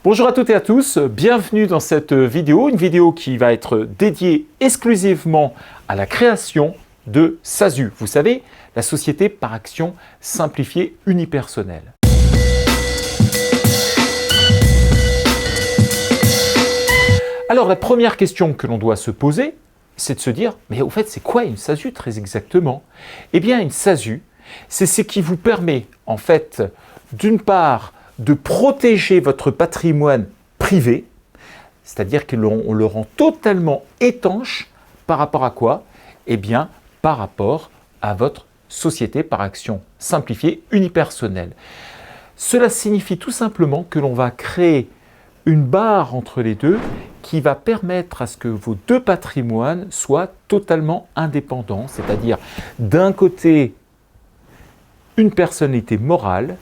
Bonjour à toutes et à tous, bienvenue dans cette vidéo, une vidéo qui va être dédiée exclusivement à la création de SASU. Vous savez, la Société par Action Simplifiée Unipersonnelle. Alors la première question que l'on doit se poser, c'est de se dire, mais au fait c'est quoi une SASU très exactement? Eh bien une SASU, c'est ce qui vous permet en fait d'une part de protéger votre patrimoine privé, c'est-à-dire qu'on le rend totalement étanche par rapport à quoi? Eh bien par rapport à votre société par action simplifiée unipersonnelle. Cela signifie tout simplement que l'on va créer une barre entre les deux qui va permettre à ce que vos deux patrimoines soient totalement indépendants, c'est-à-dire d'un côté une personnalité morale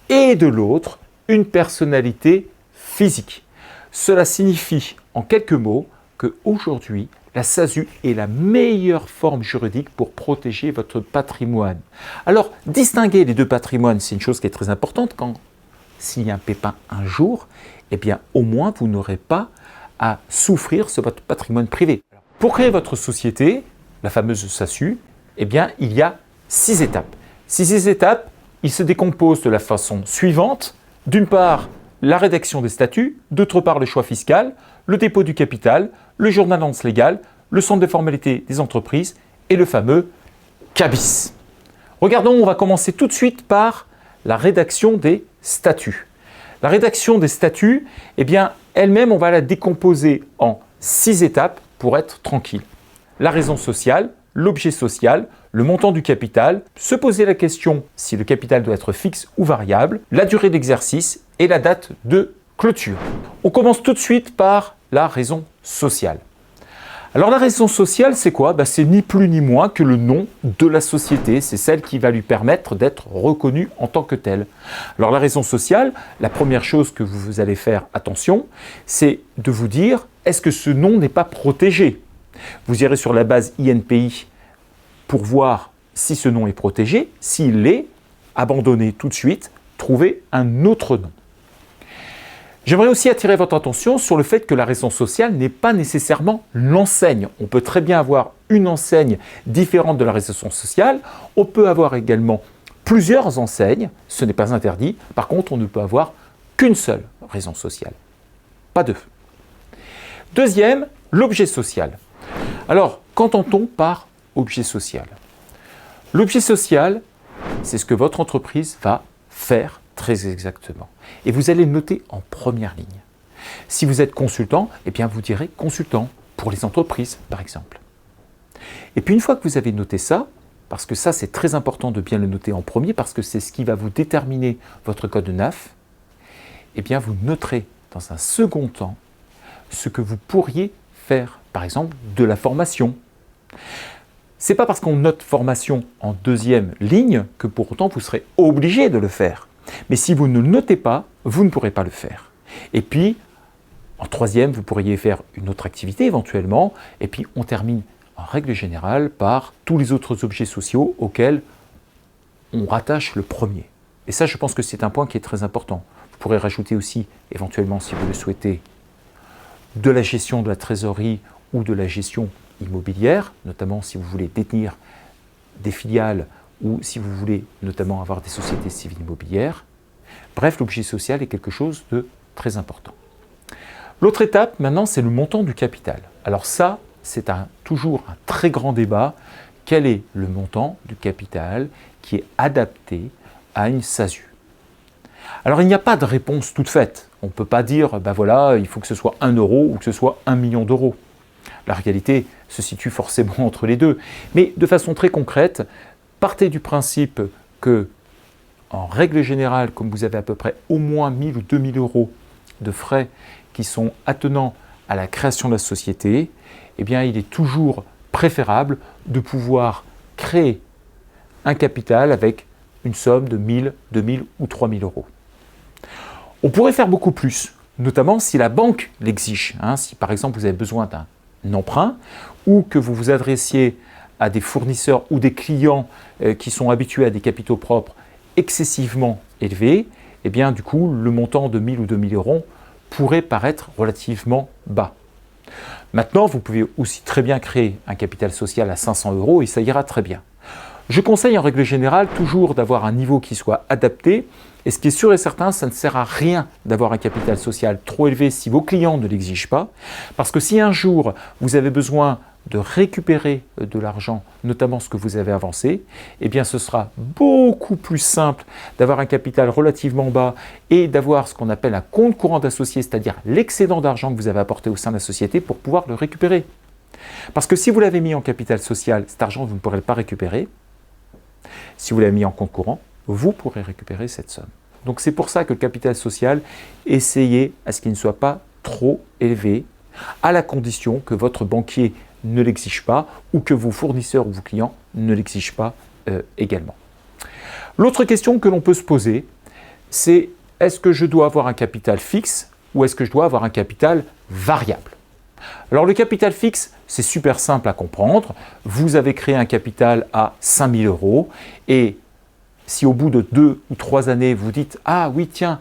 et de l'autre une personnalité physique. Cela signifie en quelques mots qu'aujourd'hui la SASU est la meilleure forme juridique pour protéger votre patrimoine. Alors distinguer les deux patrimoines, c'est une chose qui est très importante quand s'il y a un pépin un jour, eh bien au moins vous n'aurez pas à souffrir sur votre patrimoine privé. Pour créer votre société, la fameuse SASU, eh bien il y a 6 étapes. Ces étapes, ils se décomposent de la façon suivante. D'une part, la rédaction des statuts, d'autre part le choix fiscal, le dépôt du capital, le journalance légale, le centre de formalité des entreprises et le fameux CABIS. Regardons, on va commencer tout de suite par la rédaction des statuts. La rédaction des statuts, eh bien, elle-même, on va la décomposer en 6 étapes pour être tranquille. La raison sociale, l'objet social, le montant du capital, se poser la question si le capital doit être fixe ou variable, la durée d'exercice et la date de clôture. On commence tout de suite par la raison sociale. Alors la raison sociale, c'est quoi? C'est ni plus ni moins que le nom de la société. C'est celle qui va lui permettre d'être reconnue en tant que telle. Alors la raison sociale, la première chose que vous allez faire attention, c'est de vous dire, est-ce que ce nom n'est pas protégé? Vous irez sur la base INPI pour voir si ce nom est protégé. S'il l'est, abandonnez tout de suite, trouvez un autre nom. J'aimerais aussi attirer votre attention sur le fait que la raison sociale n'est pas nécessairement l'enseigne. On peut très bien avoir une enseigne différente de la raison sociale. On peut avoir également plusieurs enseignes, ce n'est pas interdit. Par contre, on ne peut avoir qu'une seule raison sociale, pas deux. Deuxième, l'objet social. Alors, qu'entend-on par objet social? L'objet social, c'est ce que votre entreprise va faire très exactement. Et vous allez le noter en première ligne. Si vous êtes consultant, eh bien vous direz consultant pour les entreprises, par exemple. Et puis une fois que vous avez noté ça, parce que ça c'est très important de bien le noter en premier, parce que c'est ce qui va vous déterminer votre code NAF, eh bien vous noterez dans un second temps ce que vous pourriez faire, par exemple de la formation. C'est pas parce qu'on note formation en deuxième ligne que pour autant vous serez obligé de le faire. Mais si vous ne le notez pas, vous ne pourrez pas le faire. Et puis, en troisième, vous pourriez faire une autre activité éventuellement. Et puis, on termine en règle générale par tous les autres objets sociaux auxquels on rattache le premier. Et ça, je pense que c'est un point qui est très important. Vous pourrez rajouter aussi, éventuellement, si vous le souhaitez, de la gestion de la trésorerie ou de la gestion immobilière, notamment si vous voulez détenir des filiales ou si vous voulez notamment avoir des sociétés civiles immobilières. Bref, l'objet social est quelque chose de très important. L'autre étape maintenant, c'est le montant du capital. Alors ça, c'est toujours un très grand débat. Quel est le montant du capital qui est adapté à une SASU? Alors il n'y a pas de réponse toute faite. On ne peut pas dire, voilà, il faut que ce soit 1 euro ou que ce soit 1 million d'euros. La réalité se situe forcément entre les deux. Mais de façon très concrète, partez du principe que, en règle générale, comme vous avez à peu près au moins 1000 ou 2000 euros de frais qui sont attenants à la création de la société, eh bien, il est toujours préférable de pouvoir créer un capital avec une somme de 1000, 2000 ou 3000 euros. On pourrait faire beaucoup plus, notamment si la banque l'exige. Si par exemple vous avez besoin d'un emprunt ou que vous vous adressiez à des fournisseurs ou des clients qui sont habitués à des capitaux propres excessivement élevés, eh bien du coup, le montant de 1000 ou 2000 euros pourrait paraître relativement bas. Maintenant, vous pouvez aussi très bien créer un capital social à 500 euros et ça ira très bien. Je conseille en règle générale toujours d'avoir un niveau qui soit adapté. Et ce qui est sûr et certain, ça ne sert à rien d'avoir un capital social trop élevé si vos clients ne l'exigent pas. Parce que si un jour vous avez besoin de récupérer de l'argent, notamment ce que vous avez avancé, eh bien ce sera beaucoup plus simple d'avoir un capital relativement bas et d'avoir ce qu'on appelle un compte courant d'associé, c'est-à-dire l'excédent d'argent que vous avez apporté au sein de la société pour pouvoir le récupérer. Parce que si vous l'avez mis en capital social, cet argent, vous ne pourrez pas récupérer. Si vous l'avez mis en compte courant, vous pourrez récupérer cette somme. Donc c'est pour ça que le capital social, essayez à ce qu'il ne soit pas trop élevé, à la condition que votre banquier ne l'exige pas ou que vos fournisseurs ou vos clients ne l'exigent pas également. L'autre question que l'on peut se poser, c'est est-ce que je dois avoir un capital fixe ou est-ce que je dois avoir un capital variable? Alors le capital fixe, c'est super simple à comprendre. Vous avez créé un capital à 5000 euros et si au bout de 2 ou 3 années, vous dites « Ah oui, tiens,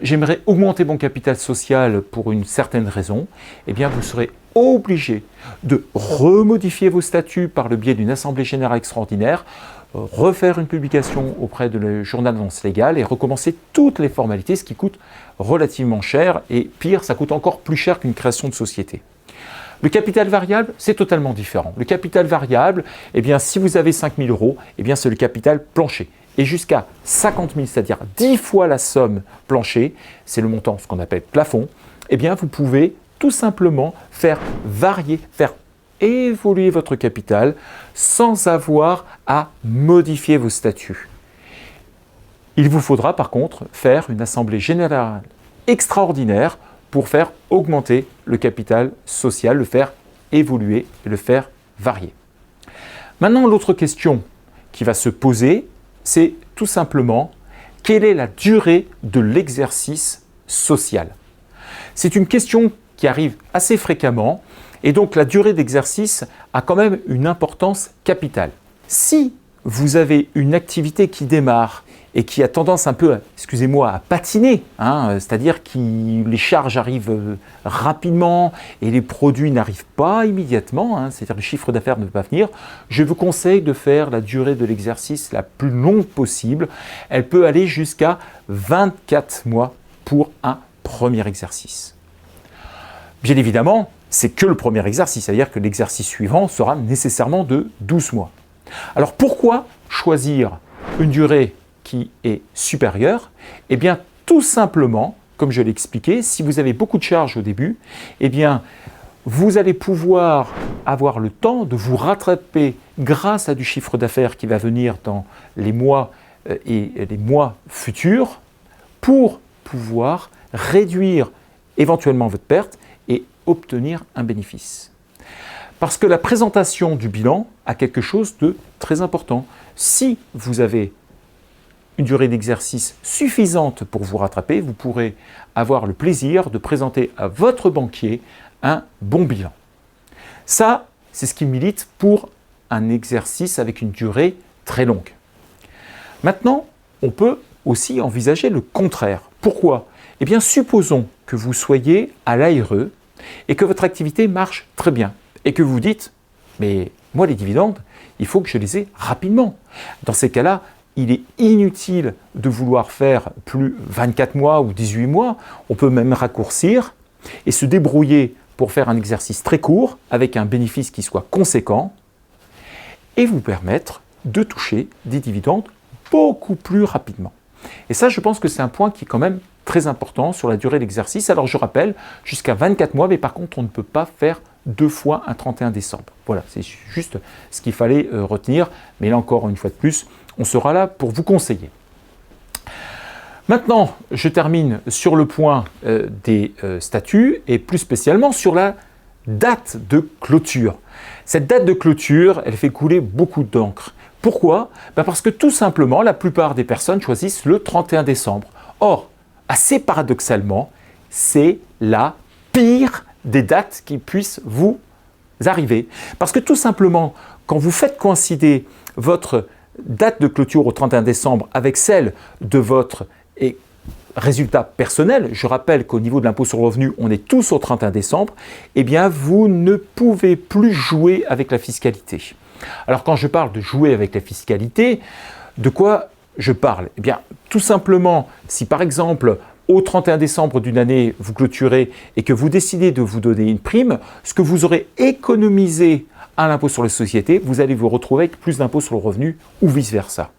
j'aimerais augmenter mon capital social pour une certaine raison », eh bien vous serez obligé de remodifier vos statuts par le biais d'une assemblée générale extraordinaire, refaire une publication auprès de le journal d'annonce légale et recommencer toutes les formalités, ce qui coûte relativement cher et pire, ça coûte encore plus cher qu'une création de société. Le capital variable, c'est totalement différent. Le capital variable, eh bien, si vous avez 5000 euros, eh bien, c'est le capital plancher. Et jusqu'à 50 000, c'est-à-dire 10 fois la somme plancher, c'est le montant, ce qu'on appelle plafond, eh bien, vous pouvez tout simplement faire varier, faire évoluer votre capital sans avoir à modifier vos statuts. Il vous faudra par contre faire une assemblée générale extraordinaire pour faire augmenter le capital social, le faire évoluer et le faire varier. Maintenant, l'autre question qui va se poser, c'est tout simplement quelle est la durée de l'exercice social? C'est une question qui arrive assez fréquemment et donc la durée d'exercice a quand même une importance capitale. Si vous avez une activité qui démarre et qui a tendance un peu, excusez-moi, à patiner, c'est-à-dire que les charges arrivent rapidement et les produits n'arrivent pas immédiatement, c'est-à-dire le chiffre d'affaires ne peut pas venir, je vous conseille de faire la durée de l'exercice la plus longue possible. Elle peut aller jusqu'à 24 mois pour un premier exercice. Bien évidemment, c'est que le premier exercice, c'est-à-dire que l'exercice suivant sera nécessairement de 12 mois. Alors pourquoi choisir une durée qui est supérieure? Eh bien tout simplement, comme je l'ai expliqué, si vous avez beaucoup de charges au début, eh bien vous allez pouvoir avoir le temps de vous rattraper grâce à du chiffre d'affaires qui va venir dans les mois et les mois futurs pour pouvoir réduire éventuellement votre perte et obtenir un bénéfice. Parce que la présentation du bilan a quelque chose de très important. Si vous avez une durée d'exercice suffisante pour vous rattraper, vous pourrez avoir le plaisir de présenter à votre banquier un bon bilan. Ça, c'est ce qui milite pour un exercice avec une durée très longue. Maintenant, on peut aussi envisager le contraire. Pourquoi? Eh bien, supposons que vous soyez à l'ARE et que votre activité marche très bien et que vous dites « mais moi les dividendes, il faut que je les ai rapidement ». Dans ces cas-là, il est inutile de vouloir faire plus 24 mois ou 18 mois, on peut même raccourcir et se débrouiller pour faire un exercice très court avec un bénéfice qui soit conséquent et vous permettre de toucher des dividendes beaucoup plus rapidement. Et ça, je pense que c'est un point qui est quand même très important sur la durée de l'exercice. Alors je rappelle, jusqu'à 24 mois, mais par contre, on ne peut pas faire 2 fois un 31 décembre. Voilà, c'est juste ce qu'il fallait retenir. Mais là encore, une fois de plus, on sera là pour vous conseiller. Maintenant, je termine sur le point des statuts et plus spécialement sur la date de clôture. Cette date de clôture, elle fait couler beaucoup d'encre. Pourquoi? Parce que tout simplement, la plupart des personnes choisissent le 31 décembre. Or, assez paradoxalement, c'est la pire des dates qui puissent vous arriver. Parce que tout simplement, quand vous faites coïncider votre date de clôture au 31 décembre avec celle de votre résultat personnel, je rappelle qu'au niveau de l'impôt sur le revenu, on est tous au 31 décembre, eh bien vous ne pouvez plus jouer avec la fiscalité. Alors quand je parle de jouer avec la fiscalité, de quoi je parle? Eh bien tout simplement, si par exemple au 31 décembre d'une année, vous clôturez et que vous décidez de vous donner une prime, ce que vous aurez économisé à l'impôt sur les sociétés, vous allez vous retrouver avec plus d'impôt sur le revenu ou vice-versa.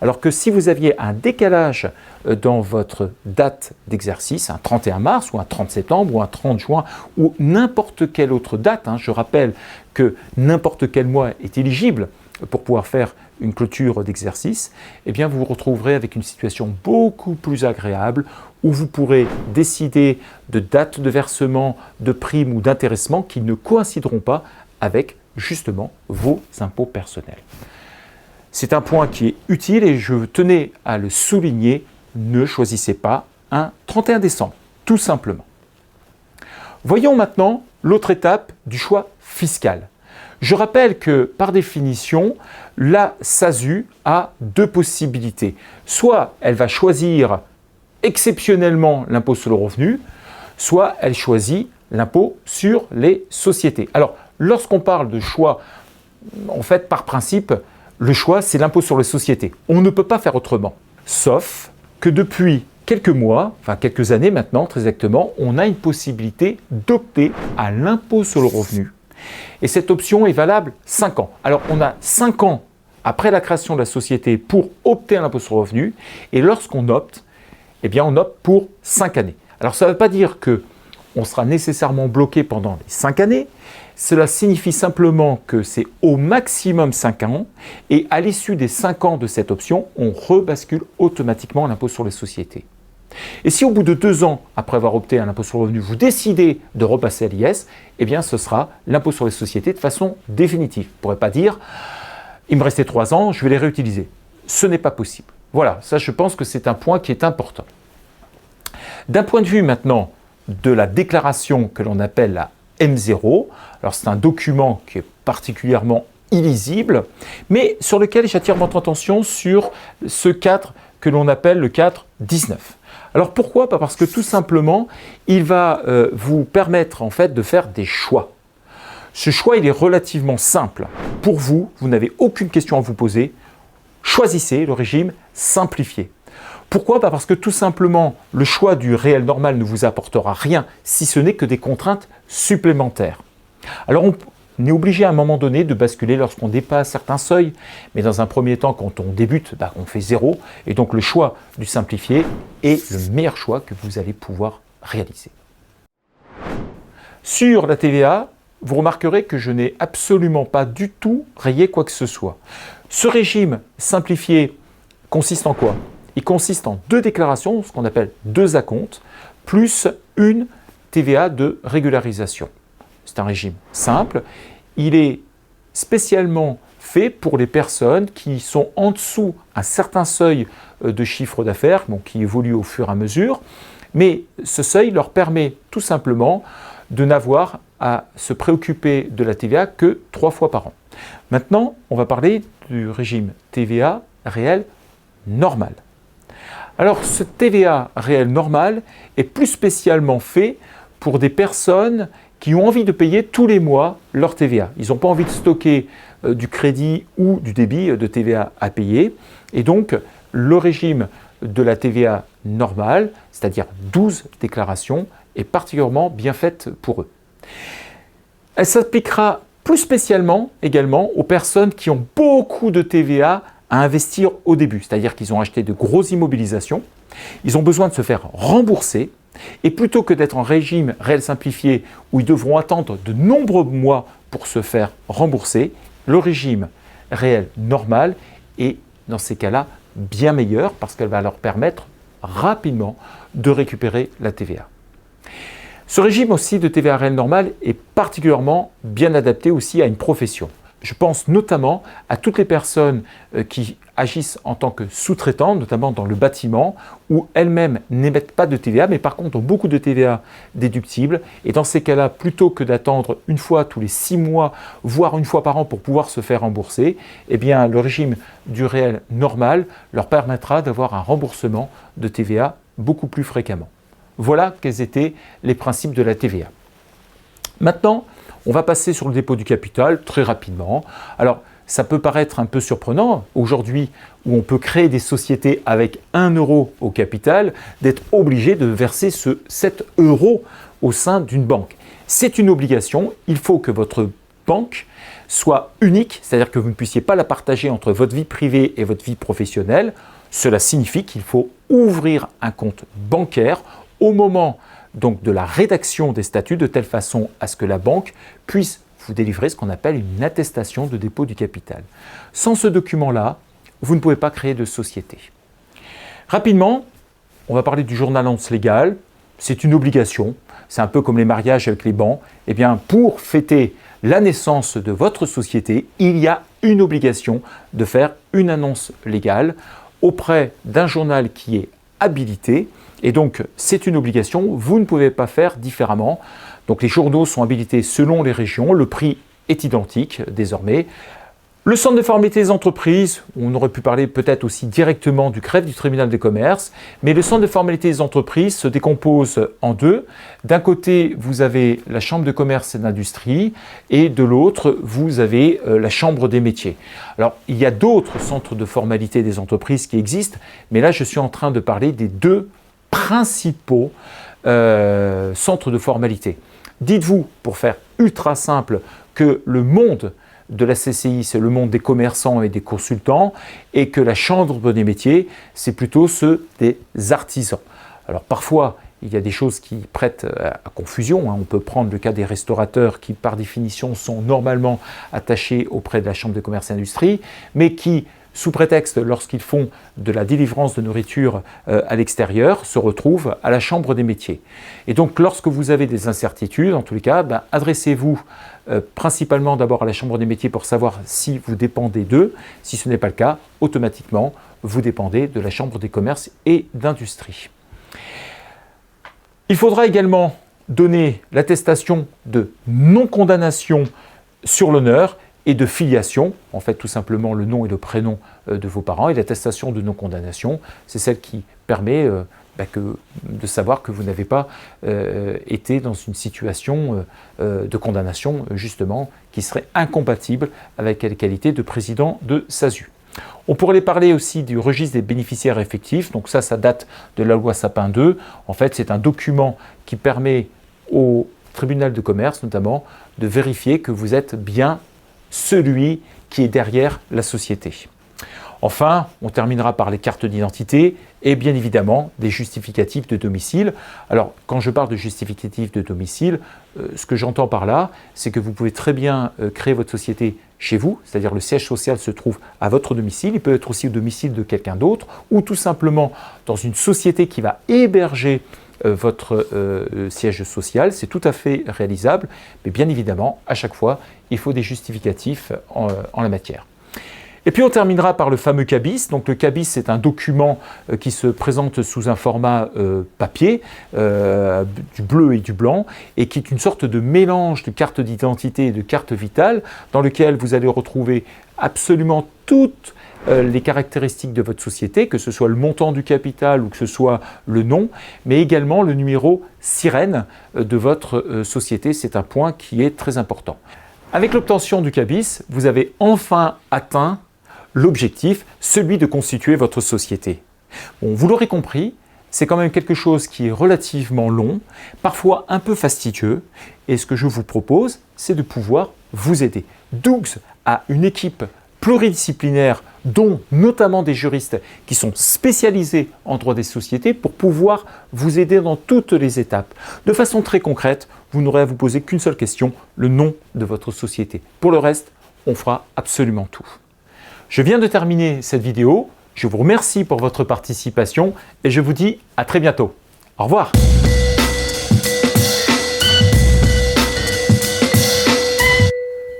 Alors que si vous aviez un décalage dans votre date d'exercice, un 31 mars ou un 30 septembre ou un 30 juin ou n'importe quelle autre date, je rappelle que n'importe quel mois est éligible pour pouvoir faire une clôture d'exercice, eh bien vous vous retrouverez avec une situation beaucoup plus agréable où vous pourrez décider de dates de versement, de primes ou d'intéressement qui ne coïncideront pas avec justement vos impôts personnels. C'est un point qui est utile et je tenais à le souligner, ne choisissez pas un 31 décembre, tout simplement. Voyons maintenant l'autre étape du choix fiscal. Je rappelle que par définition, la SASU a deux possibilités. Soit elle va choisir exceptionnellement l'impôt sur le revenu, soit elle choisit l'impôt sur les sociétés. Alors, lorsqu'on parle de choix, en fait, par principe, le choix, c'est l'impôt sur les sociétés. On ne peut pas faire autrement. Sauf que depuis quelques mois, enfin quelques années maintenant, très exactement, on a une possibilité d'opter à l'impôt sur le revenu. Et cette option est valable 5 ans. Alors, on a 5 ans après la création de la société pour opter à l'impôt sur le revenu. Et lorsqu'on opte, eh bien, on opte pour 5 années. Alors, ça ne veut pas dire qu'on sera nécessairement bloqué pendant les 5 années. Cela signifie simplement que c'est au maximum 5 ans et à l'issue des 5 ans de cette option, on rebascule automatiquement l'impôt sur les sociétés. Et si au bout de 2 ans, après avoir opté à l'impôt sur le revenu, vous décidez de repasser à l'IS, eh bien ce sera l'impôt sur les sociétés de façon définitive. Vous ne pourrez pas dire « il me restait 3 ans, je vais les réutiliser ». Ce n'est pas possible. Voilà, ça je pense que c'est un point qui est important. D'un point de vue maintenant de la déclaration que l'on appelle la M0, alors c'est un document qui est particulièrement illisible, mais sur lequel j'attire votre attention sur ce cadre que l'on appelle le cadre 19. Alors pourquoi? Parce que tout simplement, il va vous permettre en fait de faire des choix. Ce choix, il est relativement simple. Pour vous, vous n'avez aucune question à vous poser. Choisissez le régime simplifié. Pourquoi? Parce que tout simplement, le choix du réel normal ne vous apportera rien si ce n'est que des contraintes supplémentaires. Alors on est obligé à un moment donné de basculer lorsqu'on dépasse certains seuils, mais dans un premier temps, quand on débute, on fait 0, et donc le choix du simplifié est le meilleur choix que vous allez pouvoir réaliser. Sur la TVA, vous remarquerez que je n'ai absolument pas du tout rayé quoi que ce soit. Ce régime simplifié consiste en quoi? Il consiste en 2 déclarations, ce qu'on appelle 2 acomptes, plus une TVA de régularisation. C'est un régime simple. Il est spécialement fait pour les personnes qui sont en dessous un certain seuil de chiffre d'affaires, qui évolue au fur et à mesure. Mais ce seuil leur permet tout simplement de n'avoir à se préoccuper de la TVA que 3 fois par an. Maintenant, on va parler du régime TVA réel normal. Alors, ce TVA réel normal est plus spécialement fait pour des personnes qui ont envie de payer tous les mois leur TVA. Ils n'ont pas envie de stocker du crédit ou du débit de TVA à payer. Et donc, le régime de la TVA normale, c'est-à-dire 12 déclarations, est particulièrement bien faite pour eux. Elle s'appliquera plus spécialement également aux personnes qui ont beaucoup de TVA à investir au début, c'est-à-dire qu'ils ont acheté de grosses immobilisations, ils ont besoin de se faire rembourser, et plutôt que d'être en régime réel simplifié où ils devront attendre de nombreux mois pour se faire rembourser, le régime réel normal est dans ces cas-là bien meilleur parce qu'elle va leur permettre rapidement de récupérer la TVA. Ce régime aussi de TVA réel normal est particulièrement bien adapté aussi à une profession. Je pense notamment à toutes les personnes qui agissent en tant que sous-traitants, notamment dans le bâtiment, où elles-mêmes n'émettent pas de TVA, mais par contre ont beaucoup de TVA déductible. Et dans ces cas-là, plutôt que d'attendre une fois tous les 6 mois, voire une fois par an pour pouvoir se faire rembourser, eh bien, le régime du réel normal leur permettra d'avoir un remboursement de TVA beaucoup plus fréquemment. Voilà quels étaient les principes de la TVA. Maintenant, on va passer sur le dépôt du capital très rapidement. Alors, ça peut paraître un peu surprenant aujourd'hui où on peut créer des sociétés avec 1 euro au capital, d'être obligé de verser ce 7 euros au sein d'une banque. C'est une obligation, il faut que votre banque soit unique, c'est-à-dire que vous ne puissiez pas la partager entre votre vie privée et votre vie professionnelle. Cela signifie qu'il faut ouvrir un compte bancaire au moment donc de la rédaction des statuts de telle façon à ce que la banque puisse vous délivrer ce qu'on appelle une attestation de dépôt du capital. Sans ce document-là, vous ne pouvez pas créer de société. Rapidement, on va parler du journal annonce légale. C'est une obligation. C'est un peu comme les mariages avec les bancs. Eh bien, pour fêter la naissance de votre société, il y a une obligation de faire une annonce légale auprès d'un journal qui est habilité. Et donc, c'est une obligation. Vous ne pouvez pas faire différemment. Donc, les journaux sont habilités selon les régions. Le prix est identique désormais. Le centre de formalité des entreprises, on aurait pu parler peut-être aussi directement du CREF, du tribunal des commerces, mais le centre de formalité des entreprises se décompose en deux. D'un côté, vous avez la chambre de commerce et d'industrie et de l'autre, vous avez la chambre des métiers. Alors, il y a d'autres centres de formalité des entreprises qui existent, mais là, je suis en train de parler des deux principaux centres de formalité. Dites-vous, pour faire ultra simple, que le monde de la CCI, c'est le monde des commerçants et des consultants, et que la chambre des métiers, c'est plutôt ceux des artisans. Alors parfois, il y a des choses qui prêtent à confusion. On peut prendre le cas des restaurateurs qui, par définition, sont normalement attachés auprès de la chambre de commerce et industrie, mais qui, sous prétexte, lorsqu'ils font de la délivrance de nourriture à l'extérieur, se retrouvent à la chambre des métiers. Et donc, lorsque vous avez des incertitudes, en tous les cas, adressez-vous principalement d'abord à la chambre des métiers pour savoir si vous dépendez d'eux. Si ce n'est pas le cas, automatiquement, vous dépendez de la chambre des commerces et d'industrie. Il faudra également donner l'attestation de non-condamnation sur l'honneur et de filiation, en fait tout simplement le nom et le prénom de vos parents, et l'attestation de non-condamnation, c'est celle qui permet de savoir que vous n'avez pas été dans une situation de condamnation justement qui serait incompatible avec la qualité de président de SASU. On pourrait parler aussi du registre des bénéficiaires effectifs, donc ça date de la loi Sapin 2. En fait, c'est un document qui permet au tribunal de commerce notamment de vérifier que vous êtes bien celui qui est derrière la société. Enfin, on terminera par les cartes d'identité et bien évidemment des justificatifs de domicile. Alors, quand je parle de justificatifs de domicile, ce que j'entends par là, c'est que vous pouvez très bien créer votre société chez vous, c'est-à-dire le siège social se trouve à votre domicile, il peut être aussi au domicile de quelqu'un d'autre, ou tout simplement dans une société qui va héberger votre siège social, c'est tout à fait réalisable, mais bien évidemment, à chaque fois, il faut des justificatifs en la matière. Et puis on terminera par le fameux CABIS. Donc le CABIS, c'est un document qui se présente sous un format papier, du bleu et du blanc, et qui est une sorte de mélange de carte d'identité et de carte vitale, dans lequel vous allez retrouver absolument toutes les caractéristiques de votre société, que ce soit le montant du capital ou que ce soit le nom, mais également le numéro sirène de votre société. C'est un point qui est très important. Avec l'obtention du CABIS, vous avez enfin atteint l'objectif, celui de constituer votre société. Bon, vous l'aurez compris, c'est quand même quelque chose qui est relativement long, parfois un peu fastidieux, et ce que je vous propose, c'est de pouvoir vous aider. Dougs a une équipe pluridisciplinaire, dont notamment des juristes qui sont spécialisés en droit des sociétés pour pouvoir vous aider dans toutes les étapes. De façon très concrète, vous n'aurez à vous poser qu'une seule question, le nom de votre société. Pour le reste, on fera absolument tout. Je viens de terminer cette vidéo, je vous remercie pour votre participation et je vous dis à très bientôt. Au revoir.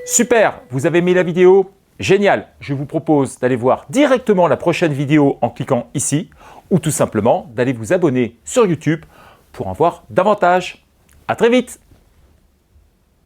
Super, vous avez aimé la vidéo? Génial, je vous propose d'aller voir directement la prochaine vidéo en cliquant ici ou tout simplement d'aller vous abonner sur YouTube pour en voir davantage. À très vite.